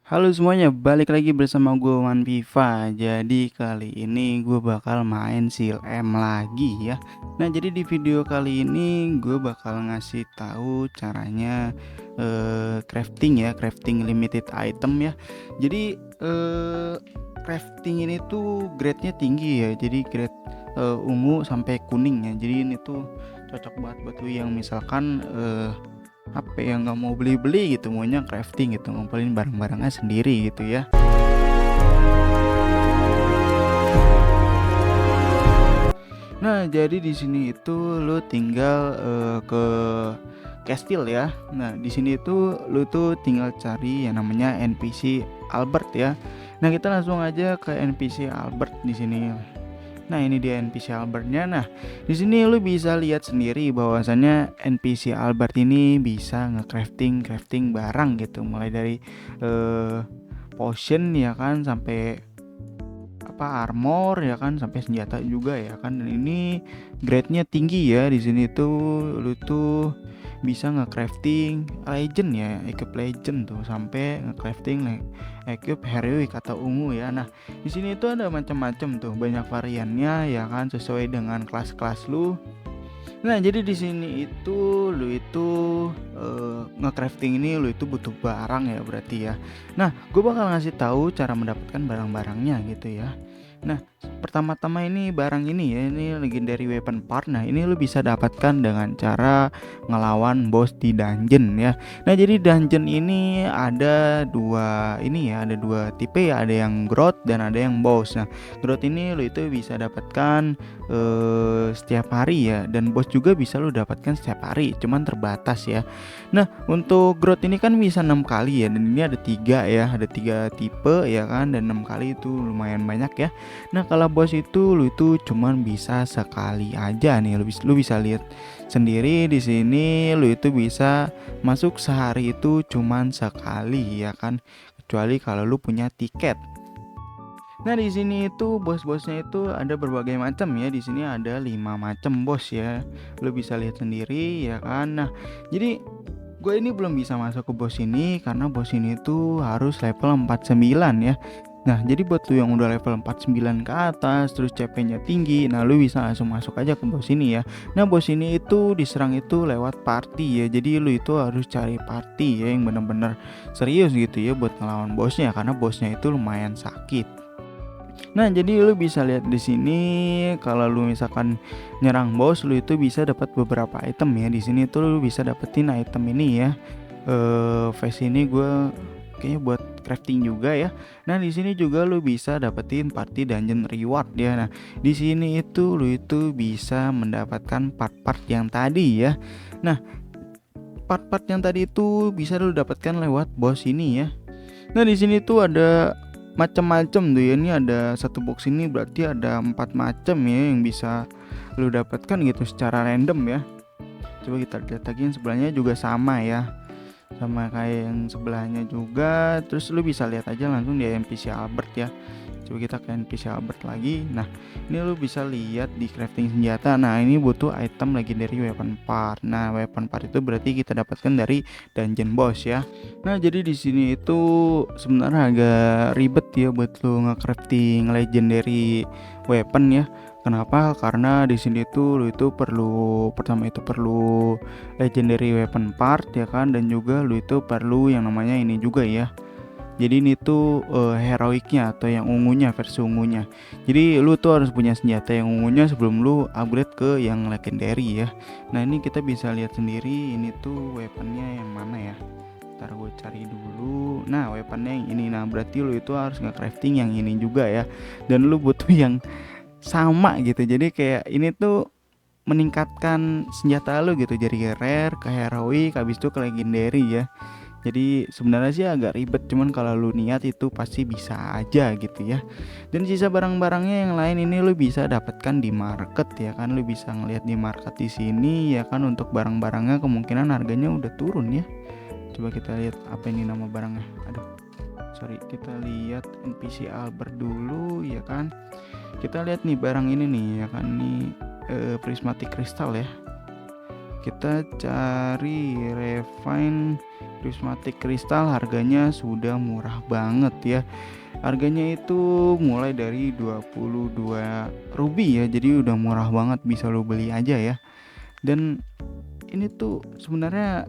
Halo semuanya, balik lagi bersama gue Wan Viva. Jadi kali ini gue bakal main Seal M lagi ya. Nah, jadi di video kali ini gue bakal ngasih tahu caranya crafting ya, crafting limited item ya. Jadi crafting ini tuh grade-nya tinggi ya. Jadi grade ungu sampai kuning ya. Jadi ini tuh cocok banget buat lu yang misalkan apa yang nggak mau beli-beli gitu, maunya crafting gitu, ngumpulin barang-barangnya sendiri gitu ya. Nah, jadi di sini itu lu tinggal ke Castle ya. Nah, di sini itu lu tuh tinggal cari yang namanya NPC Albert ya. Nah, kita langsung aja ke NPC Albert di sini. Nah, ini dia NPC Albertnya. Nah, di sini lu bisa lihat sendiri bahwasannya NPC Albert ini bisa crafting barang gitu, mulai dari eh, potion ya kan, sampai armor ya kan, sampai senjata juga ya kan. Dan ini grade-nya tinggi ya. Di sini tuh lu tuh bisa nge-crafting legend ya, equip legend tuh, sampai nge-crafting equip heroic atau ungu ya. Nah, di sini tuh ada macam-macam tuh, banyak variannya ya kan, sesuai dengan kelas-kelas lu. Nah, jadi di sini itu lu itu nge-crafting ini lu itu butuh barang ya berarti ya. Nah, gue bakal ngasih tahu cara mendapatkan barang-barangnya gitu ya. Nah, pertama-tama ini barang ini ya, ini legendary weapon part. Nah, ini lu bisa dapatkan dengan cara ngelawan boss di dungeon ya. Nah, jadi dungeon ini ada ada dua tipe ya, ada yang growth dan ada yang boss. Nah, growth ini lu itu bisa dapatkan setiap hari ya, dan boss juga bisa lu dapatkan setiap hari, cuman terbatas ya. Nah, untuk growth ini kan bisa 6 kali ya, dan ini ada 3 ya, ada 3 tipe ya kan, dan 6 kali itu lumayan banyak ya. Nah, kalau bos itu lu itu cuman bisa sekali aja nih. Lu bisa lihat sendiri di sini, lu itu bisa masuk sehari itu cuman sekali ya kan. Kecuali kalau lu punya tiket. Nah, di sini itu bos-bosnya itu ada berbagai macam ya. Di sini ada 5 macam bos ya. Lu bisa lihat sendiri ya kan. Nah, jadi gue ini belum bisa masuk ke bos ini karena bos ini tuh harus level 49 ya. Nah, jadi buat lu yang udah level 49 ke atas, terus CP-nya tinggi, nah lu bisa langsung masuk aja ke bos ini ya. Nah, bos ini itu diserang itu lewat party ya. Jadi lu itu harus cari party ya yang bener-bener serius gitu ya buat ngelawan bosnya, karena bosnya itu lumayan sakit. Nah, jadi lu bisa lihat di sini, kalau lu misalkan nyerang bos, lu itu bisa dapat beberapa item ya. Di sini tuh lu bisa dapetin item ini ya. Face ini gue kayaknya buat crafting juga ya. Nah, di sini juga lu bisa dapetin party dungeon reward ya. Nah, di sini itu lu itu bisa mendapatkan part-part yang tadi ya. Nah, part-part yang tadi itu bisa lu dapatkan lewat bos ini ya. Nah, di sini tuh ada macam-macam tuh ya. Ini ada satu box ini berarti ada 4 macam ya yang bisa lu dapatkan gitu secara random ya. Coba kita lihat lagi, yang sebelahnya juga sama ya, sama kayak yang sebelahnya juga. Terus lu bisa lihat aja langsung di NPC Albert ya. Coba kita ke NPC Albert lagi. Nah, ini lu bisa lihat di crafting senjata. Nah, ini butuh item legendary weapon part. Nah, weapon part itu berarti kita dapatkan dari dungeon boss ya. Nah, jadi di sini itu sebenarnya agak ribet ya buat lu nge-crafting legendary weapon ya. Kenapa? Karena di sini tuh lu itu pertama itu perlu legendary weapon part ya kan, dan juga lu itu perlu yang namanya ini juga ya. Jadi ini tuh heroiknya atau yang ungunya, versi ungunya. Jadi lu tuh harus punya senjata yang ungunya sebelum lu upgrade ke yang legendary ya. Nah, ini kita bisa lihat sendiri, ini tuh weaponnya yang mana ya. Ntar gue cari dulu. Nah, weaponnya yang ini. Nah, berarti lu itu harus nge-crafting yang ini juga ya. Dan lu butuh yang sama gitu. Jadi kayak ini tuh meningkatkan senjata lu gitu, jadi rare ke heroic, habis itu ke legendary ya. Jadi sebenarnya sih agak ribet, cuman kalau lu niat itu pasti bisa aja gitu ya. Dan sisa barang-barangnya yang lain ini lu bisa dapatkan di market ya kan. Lu bisa ngelihat di market di sini ya kan. Untuk barang-barangnya kemungkinan harganya udah turun ya. Coba kita lihat apa ini nama barangnya. Aduh, sorry, kita lihat NPC Albert dulu ya kan. Kita lihat nih barang ini nih ya kan, nih prismatic crystal ya. kita cari refine prismatic crystal, harganya sudah murah banget ya. Harganya itu mulai dari 22 ruby ya, jadi udah murah banget, bisa lo beli aja ya. Dan ini tuh sebenarnya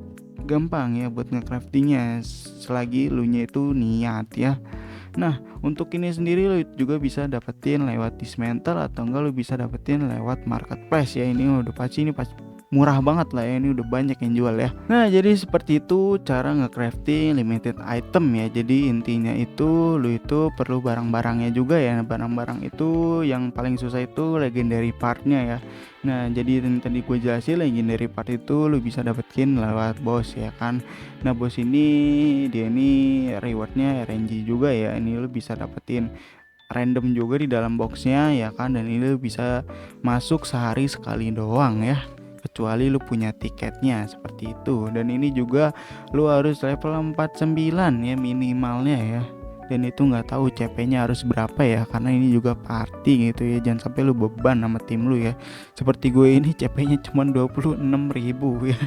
gampang ya buat nge-craftingnya, selagi lu nya itu niat ya. Nah, untuk ini sendiri lo juga bisa dapetin lewat dismantle atau enggak lo bisa dapetin lewat marketplace ya. Ini udah pasti ini pas murah banget lah ya, ini udah banyak yang jual ya. Nah, jadi seperti itu cara nge-crafting limited item ya. Jadi intinya itu lo itu perlu barang-barangnya juga ya. Barang-barang itu yang paling susah itu legendary partnya ya. Nah, jadi yang tadi gue jelasin, legendary part itu lo bisa dapetin lewat boss ya kan. Nah, bos ini dia ini rewardnya RNG juga ya. Ini lo bisa dapetin random juga di dalam boxnya ya kan. Dan ini lo bisa masuk sehari sekali doang ya, kecuali lu punya tiketnya seperti itu. Dan ini juga lu harus level 49 ya minimalnya ya. Dan itu nggak tahu CP-nya harus berapa ya, karena ini juga party gitu ya. Jangan sampai lu beban sama tim lu ya. Seperti gue ini CP-nya cuma 26.000 ya.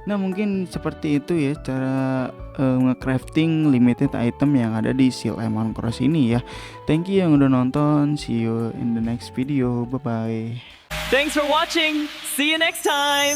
Nah, mungkin seperti itu ya cara nge-crafting limited item yang ada di Seal Amon Cross ini ya. Thank you yang udah nonton. See you in the next video. Bye bye. Thanks for watching. See you next time.